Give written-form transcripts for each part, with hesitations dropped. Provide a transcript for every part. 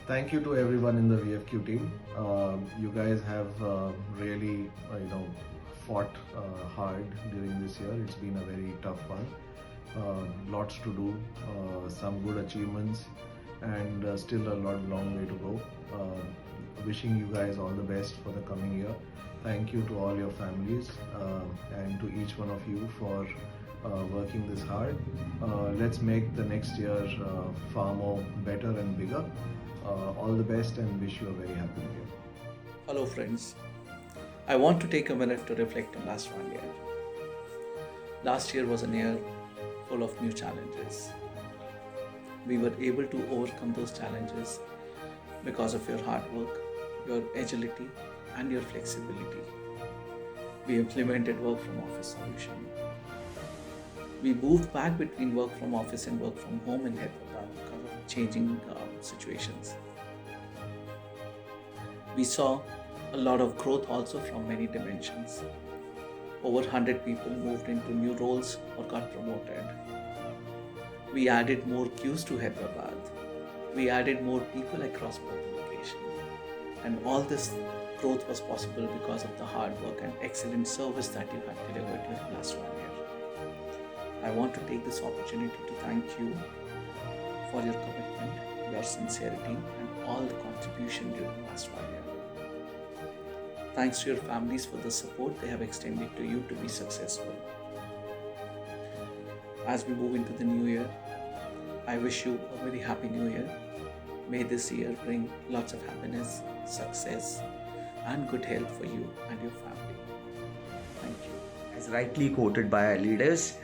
Thank you to everyone in the VFQ team. You guys have really, fought hard during this year. It's been a very tough one. Lots to do, some good achievements, and still a long way to go. Wishing you guys all the best for the coming year. Thank you to all your families and to each one of you for working this hard. Let's make the next year far more better and bigger. All the best and wish you a very happy new year. Hello, friends. I want to take a minute to reflect on last 1 year. Last year was a year full of new challenges. We were able to overcome those challenges because of your hard work, your agility, and your flexibility. We implemented work from office solution. We moved back between work from office and work from home in Hyderabad because of changing situations. We saw a lot of growth also from many dimensions. Over 100 people moved into new roles or got promoted. We added more queues to Hyderabad. We added more people across both locations. And all this growth was possible because of the hard work and excellent service that you have delivered during last 1 year. I want to take this opportunity to thank you for your commitment, your sincerity, and all the contribution during last 1 year. Thanks to your families for the support they have extended to you to be successful. As we move into the new year, I wish you a very happy new year. May this year bring lots of happiness, success, and good health for you and your family. Thank you. As rightly quoted by our leaders,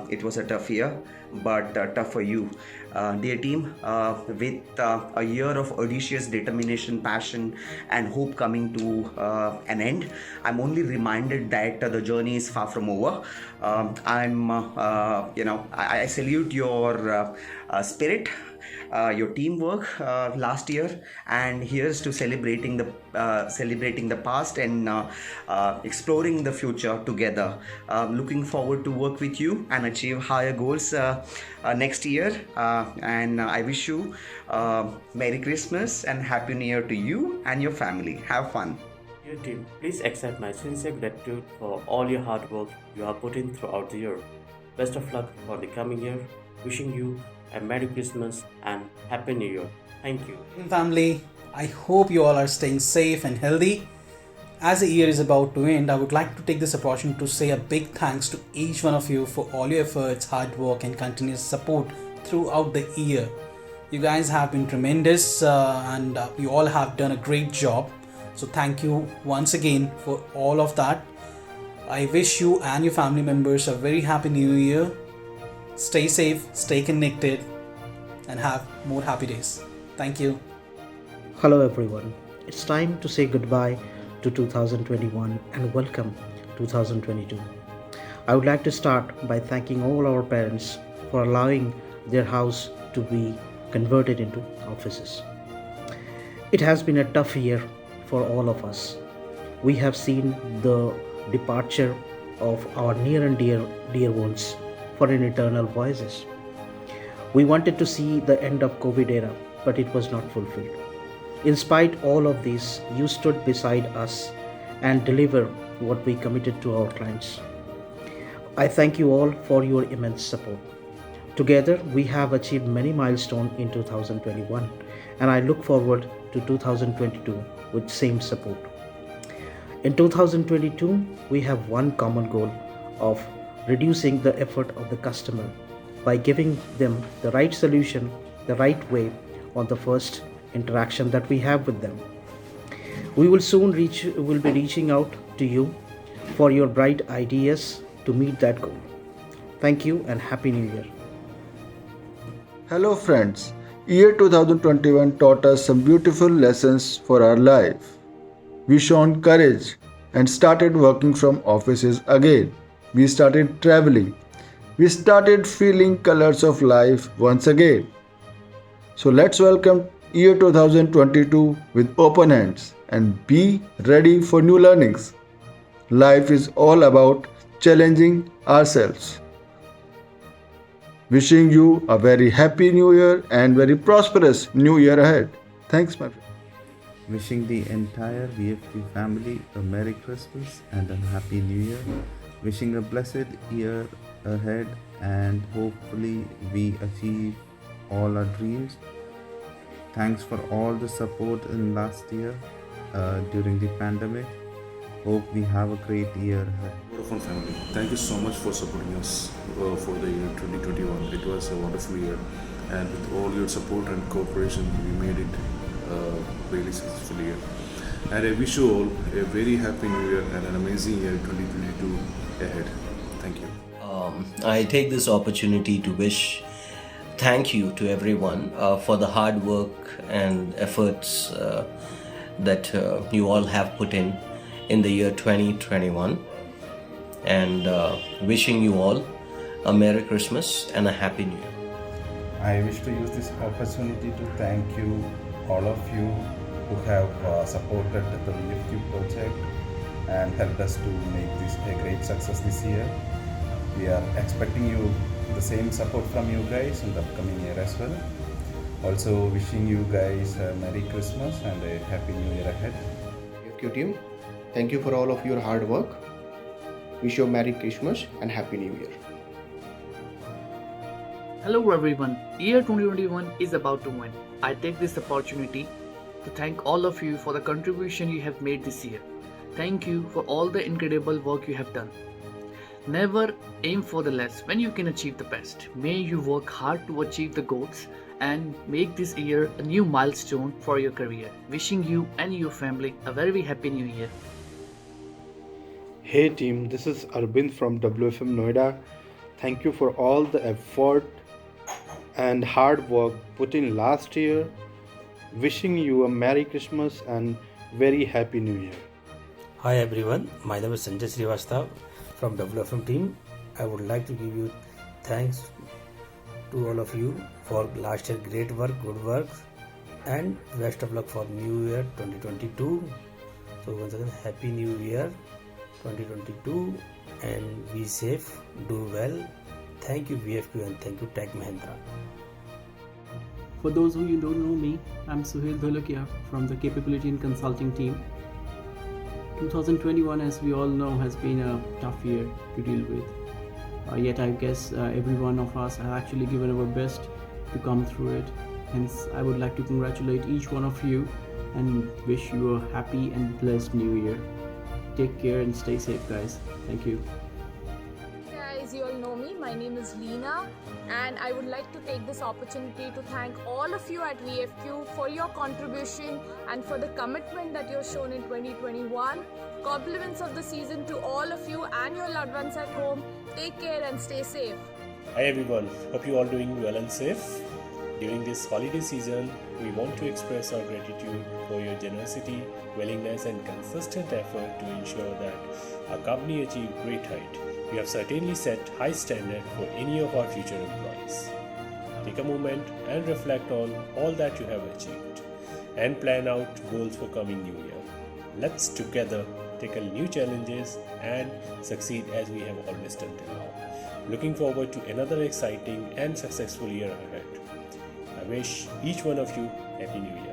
it was a tough year, but tough for you. Dear team, with a year of audacious determination, passion, and hope coming to an end, I'm only reminded that the journey is far from over. I salute your spirit, your teamwork last year, and here's to celebrating the past and exploring the future together. Looking forward to work with you and achieve higher goals next year. And I wish you Merry Christmas and Happy New Year to you and your family. Have fun. Dear team, please accept my sincere gratitude for all your hard work you have put in throughout the year. Best of luck for the coming year. Wishing you a Merry Christmas and Happy New Year. Thank you. Family, I hope you all are staying safe and healthy. As the year is about to end, I would like to take this opportunity to say a big thanks to each one of you for all your efforts, hard work, and continuous support throughout the year. You guys have been tremendous and you all have done a great job. So thank you once again for all of that. I wish you and your family members a very happy new year. Stay safe, stay connected, and have more happy days. Thank you. Hello everyone. It's time to say goodbye to 2021 and welcome 2022. I would like to start by thanking all our parents for allowing their house to be converted into offices. It has been a tough year for all of us. We have seen the departure of our near and dear ones for an eternal voyages. We wanted to see the end of COVID era, but it was not fulfilled. In spite all of this, you stood beside us and delivered what we committed to our clients. I thank you all for your immense support. Together, we have achieved many milestones in 2021, and I look forward to 2022 with same support. In 2022, we have one common goal of reducing the effort of the customer by giving them the right solution the right way on the first interaction that we have with them. We will soon be reaching out to you for your bright ideas to meet that goal. Thank you and Happy New Year. Hello friends, year 2021 taught us some beautiful lessons for our life. We shown courage and started working from offices again. We started traveling. We started feeling colors of life once again. So let's welcome year 2022 with open hands and be ready for new learnings. Life is all about challenging ourselves. Wishing you a very happy new year and very prosperous new year ahead. Thanks, my friend. Wishing the entire VFQ family a Merry Christmas and a Happy New Year. Wishing a blessed year ahead, and hopefully we achieve all our dreams. Thanks for all the support in last year during the pandemic. Hope we have a great year ahead. Vodafone family, thank you so much for supporting us for the year 2021. It was a wonderful year, and with all your support and cooperation, we made it really successful year. And I wish you all a very happy new year and an amazing year 2022 ahead. Thank you. I take this opportunity to wish thank you to everyone for the hard work and efforts that you all have put in the year 2021, and wishing you all a Merry Christmas and a Happy New Year. I wish to use this opportunity to thank you, all of you who have supported the VFQ project and helped us to make this a great success this year. We are expecting you the same support from you guys in the upcoming year as well. Also wishing you guys a Merry Christmas and a Happy New Year ahead. VFQ team, thank you for all of your hard work. Wish you a Merry Christmas and Happy New Year. Hello everyone, year 2021 is about to end. I take this opportunity to thank all of you for the contribution you have made this year. Thank you for all the incredible work you have done. Never aim for the less when you can achieve the best. May you work hard to achieve the goals and make this year a new milestone for your career. Wishing you and your family a very happy new year. Hey team, this is Arvind from WFM Noida. Thank you for all the effort and hard work put in last year. Wishing you a Merry Christmas and very Happy New Year. Hi everyone, my name is Sanjay Srivastav from WFM team. I would like to give you thanks to all of you for last year great work, good work, and best of luck for New Year 2022. So once again, Happy New Year 2022 and be safe, do well. Thank you VFQ and thank you Tech Mahindra. For those who you don't know me, I'm Suhail Dholakia from the Capability and Consulting team. 2021, as we all know, has been a tough year to deal with. Yet I guess every one of us have actually given our best to come through it. Hence, I would like to congratulate each one of you and wish you a happy and blessed new year. Take care and stay safe, guys. Thank you. Guys, you all know me. My name is Leena, and I would like to take this opportunity to thank all of you at VFQ for your contribution and for the commitment that you've shown in 2021. Compliments of the season to all of you and your loved ones at home. Take care and stay safe. Hi everyone, hope you all doing well and safe. During this holiday season, we want to express our gratitude for your generosity, willingness and consistent effort to ensure that our company achieve great height. We have certainly set high standard for any of our future employees. Take a moment and reflect on all that you have achieved and plan out goals for coming new year. Let's together tackle new challenges and succeed as we have always done till now. Looking forward to another exciting and successful year ahead. I wish each one of you Happy New Year.